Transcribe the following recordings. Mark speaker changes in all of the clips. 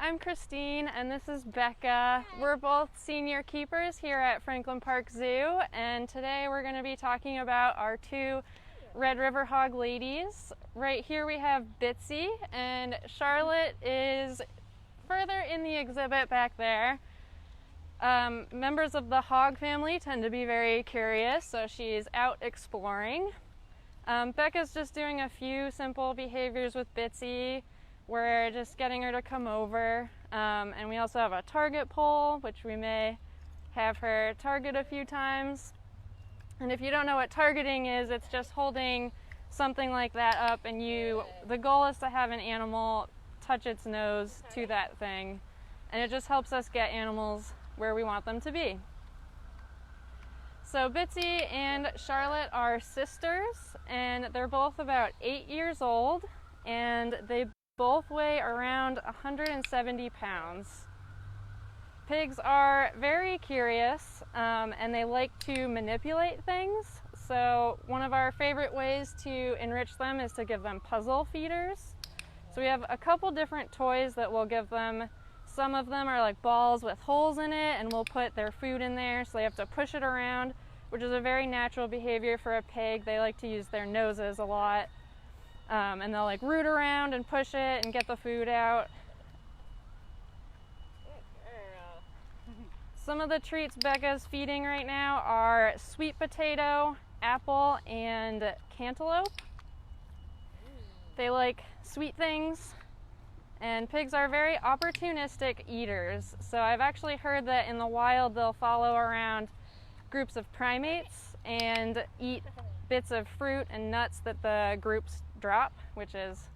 Speaker 1: I'm Christine and this is Becca. We're both senior keepers here at Franklin Park Zoo, and today we're going to be talking about our two Red River Hog ladies. Right here we have Bitsy, and Charlotte is further in the exhibit back there. Members of the hog family tend to be very curious, so she's out exploring. Becca's just doing a few simple behaviors with Bitsy. We're just getting her to come over, and we also have a target pole, which we may have her target a few times. And if you don't know what targeting is, it's just holding something like that up, and the goal is to have an animal touch its nose to that thing, and it just helps us get animals where we want them to be. So Bitsy and Charlotte are sisters, and they're both about 8 years old, and they both weigh around 170 pounds. Pigs are very curious, and they like to manipulate things. So one of our favorite ways to enrich them is to give them puzzle feeders. So we have a couple different toys that we'll give them. Some of them are like balls with holes in it, and we'll put their food in there, so they have to push it around, which is a very natural behavior for a pig. They like to use their noses a lot. And they'll like root around and push it and get the food out. Some of the treats Becca's feeding right now are sweet potato, apple, and cantaloupe. They like sweet things, and pigs are very opportunistic eaters. So I've actually heard that in the wild they'll follow around groups of primates and eat bits of fruit and nuts that the groups drop, which is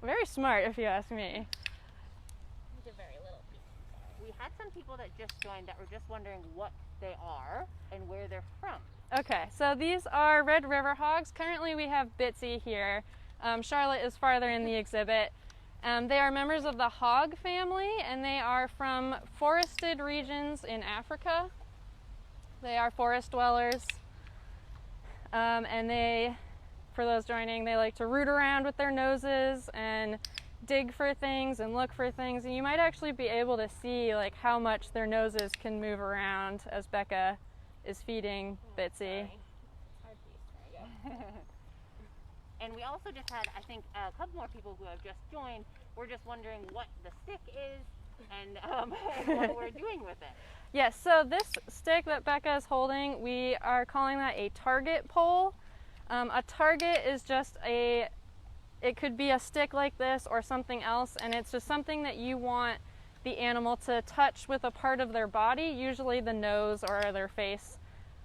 Speaker 1: very smart if you ask me.
Speaker 2: These are very little pieces. We had some people that just joined that were just wondering what they are and where they're from.
Speaker 1: Okay, so these are Red River Hogs. Currently we have Bitsy here. Charlotte is farther in the exhibit. They are members of the hog family, and they are from forested regions in Africa. They are forest dwellers. And they, for those joining, they like to root around with their noses and dig for things and look for things. And you might actually be able to see like how much their noses can move around as Becca is feeding Bitsy.
Speaker 2: And we also just had, I think, a couple more people who have just joined. We're just wondering what the stick is and what we're doing with it.
Speaker 1: Yes, so this stick that Becca is holding, we are calling that a target pole. A target is just it could be a stick like this or something else, and it's just something that you want the animal to touch with a part of their body, usually the nose or their face.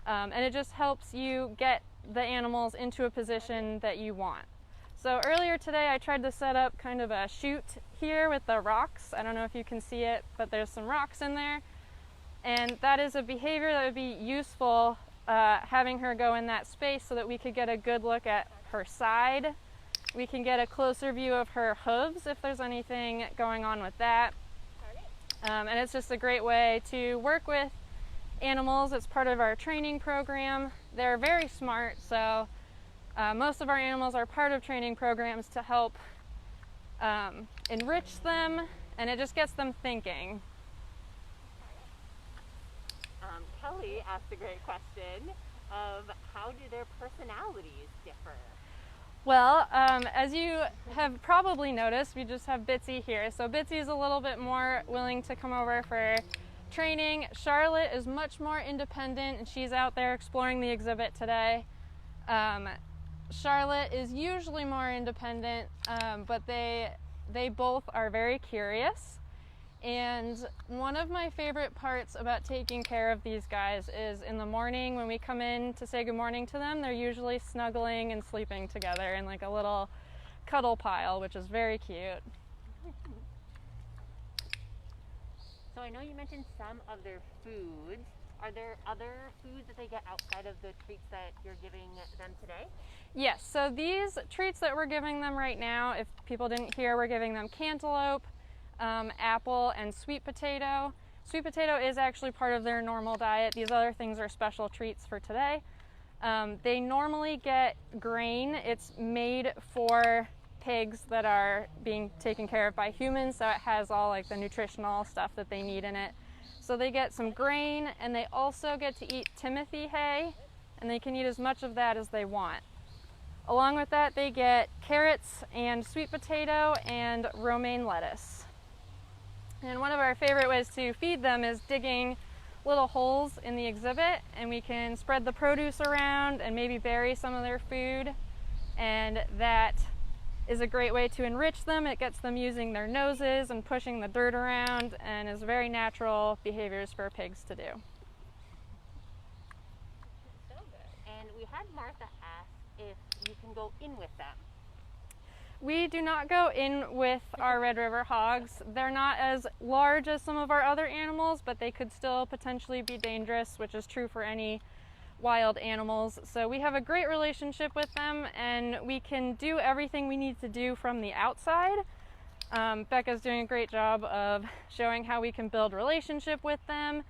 Speaker 1: And it just helps you get the animals into a position that you want. So earlier today I tried to set up kind of a chute here with the rocks. I don't know if you can see it, but there's some rocks in there. And that is a behavior that would be useful, having her go in that space so that we could get a good look at her side. We can get a closer view of her hooves if there's anything going on with that. And it's just a great way to work with animals. It's part of our training program. They're very smart, so most of our animals are part of training programs to help enrich them, and it just gets them thinking.
Speaker 2: Kelly asked a great question of how do their personalities differ?
Speaker 1: Well, as you have probably noticed, we just have Bitsy here. So Bitsy is a little bit more willing to come over for training. Charlotte is much more independent, and she's out there exploring the exhibit today. Charlotte is usually more independent, but they both are very curious. And one of my favorite parts about taking care of these guys is in the morning when we come in to say good morning to them, they're usually snuggling and sleeping together in like a little cuddle pile, which is very cute.
Speaker 2: So I know you mentioned some of their foods. Are there other foods that they get outside of the treats that you're giving them today?
Speaker 1: Yes, so these treats that we're giving them right now, if people didn't hear, we're giving them cantaloupe, apple, and sweet potato. Sweet potato is actually part of their normal diet. These other things are special treats for today. They normally get grain. It's made for pigs that are being taken care of by humans, so it has all like the nutritional stuff that they need in it. So they get some grain, and they also get to eat Timothy hay, and they can eat as much of that as they want. Along with that, they get carrots and sweet potato and romaine lettuce. And one of our favorite ways to feed them is digging little holes in the exhibit, and we can spread the produce around and maybe bury some of their food, and that is a great way to enrich them. It gets them using their noses and pushing the dirt around, and is very natural behaviors for pigs to do.
Speaker 2: So good. And we had Martha ask if you can go in with them.
Speaker 1: We do not go in with our Red River hogs. They're not as large as some of our other animals, but they could still potentially be dangerous, which is true for any wild animals. So we have a great relationship with them, and we can do everything we need to do from the outside. Becca's doing a great job of showing how we can build relationship with them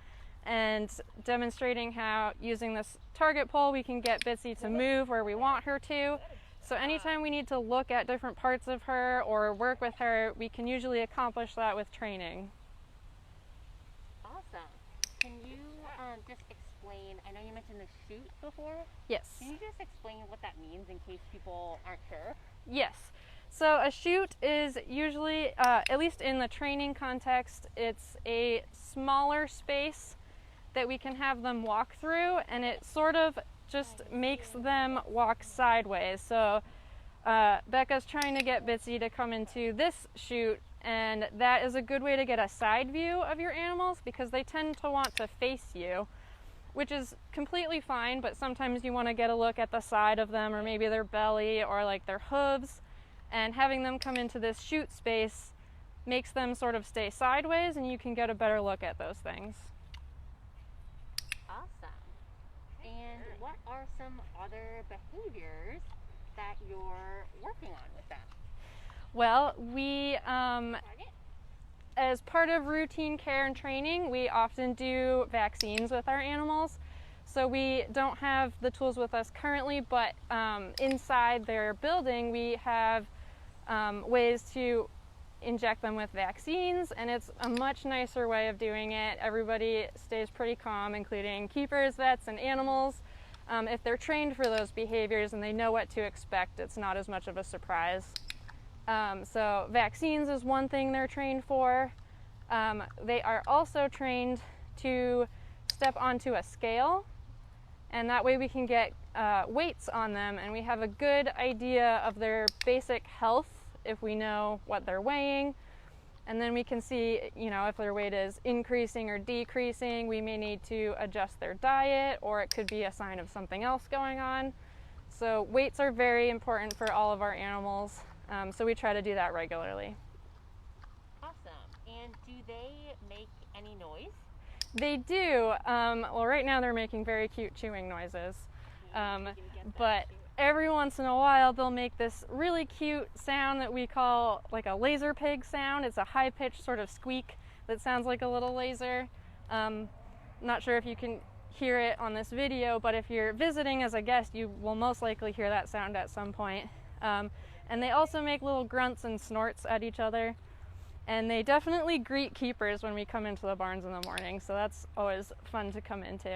Speaker 1: and demonstrating how using this target pole we can get Bitsy to move where we want her to. So anytime we need to look at different parts of her or work with her, we can usually accomplish that with training.
Speaker 2: Awesome. Can you just explain, I know you mentioned the chute before.
Speaker 1: Yes.
Speaker 2: Can you just explain what that means in case people aren't sure?
Speaker 1: Yes. So a chute is usually, at least in the training context, it's a smaller space that we can have them walk through, and it sort of just makes them walk sideways. So Becca's trying to get Bitsy to come into this chute, and that is a good way to get a side view of your animals because they tend to want to face you, which is completely fine, but sometimes you want to get a look at the side of them or maybe their belly or like their hooves, and having them come into this chute space makes them sort of stay sideways, and you can get a better look at those things.
Speaker 2: And what are some other behaviors that you're working on with them?
Speaker 1: Well, we, as part of routine care and training, we often do vaccines with our animals. So we don't have the tools with us currently, but inside their building we have ways to inject them with vaccines, and it's a much nicer way of doing it. Everybody stays pretty calm, including keepers, vets, and animals. If they're trained for those behaviors and they know what to expect, it's not as much of a surprise. So vaccines is one thing they're trained for. They are also trained to step onto a scale, and that way we can get weights on them, and we have a good idea of their basic health if we know what they're weighing. And then we can see, if their weight is increasing or decreasing. We may need to adjust their diet, or it could be a sign of something else going on. So weights are very important for all of our animals, so we try to do that regularly.
Speaker 2: Awesome. And do they make any noise?
Speaker 1: They do. Well, right now they're making very cute chewing noises, but every once in a while they'll make this really cute sound that we call like a laser pig sound. It's a high-pitched sort of squeak that sounds like a little laser. Not sure if you can hear it on this video, but if you're visiting as a guest, you will most likely hear that sound at some point. And they also make little grunts and snorts at each other. And they definitely greet keepers when we come into the barns in the morning, so that's always fun to come into.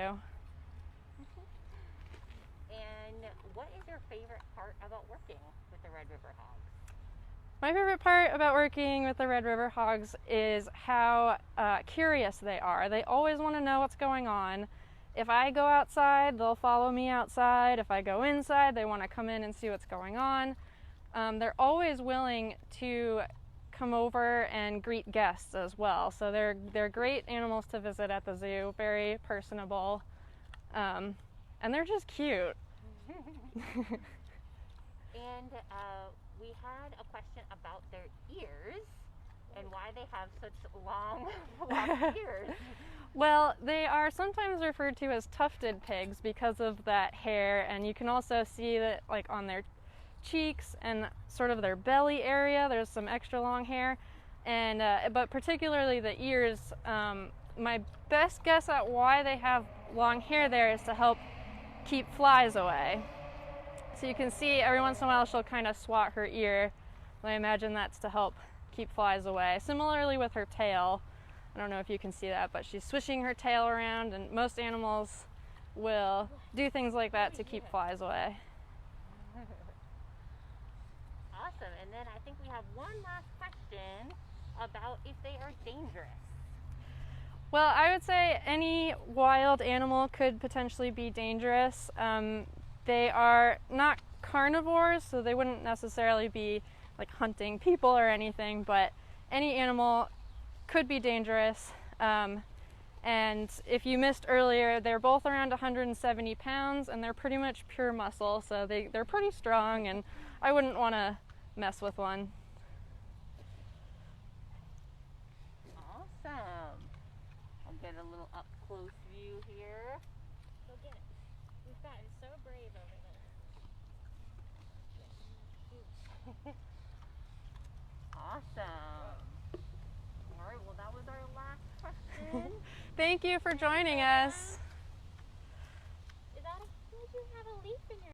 Speaker 2: And what is your favorite part about working with the Red River Hogs?
Speaker 1: My favorite part about working with the Red River Hogs is how curious they are. They always want to know what's going on. If I go outside, they'll follow me outside. If I go inside, they want to come in and see what's going on. They're always willing to come over and greet guests as well. So they're great animals to visit at the zoo, very personable, and they're just cute.
Speaker 2: And we had a question about their ears and why they have such long ears.
Speaker 1: Well, they are sometimes referred to as tufted pigs because of that hair, and you can also see that like on their cheeks and sort of their belly area there's some extra long hair, and but particularly the ears. My best guess at why they have long hair there is to help keep flies away. So you can see every once in a while she'll kind of swat her ear I imagine that's to help keep flies away. Similarly with her tail, I don't know if you can see that, but she's swishing her tail around, and most animals will do things like that to keep flies away.
Speaker 2: Awesome. And then I think we have one last question about if they are dangerous.
Speaker 1: Well, I would say any wild animal could potentially be dangerous. They are not carnivores, so they wouldn't necessarily be like hunting people or anything, but any animal could be dangerous. And if you missed earlier, they're both around 170 pounds, and they're pretty much pure muscle, so they're pretty strong, and I wouldn't want to mess with one.
Speaker 2: Awesome. I'll get a little up close view here.
Speaker 3: Go get it. We've gotten so brave over there.
Speaker 2: Awesome. All right, well, that was our last question.
Speaker 1: Thank you for joining us.
Speaker 3: Is that a, you have a leaf in your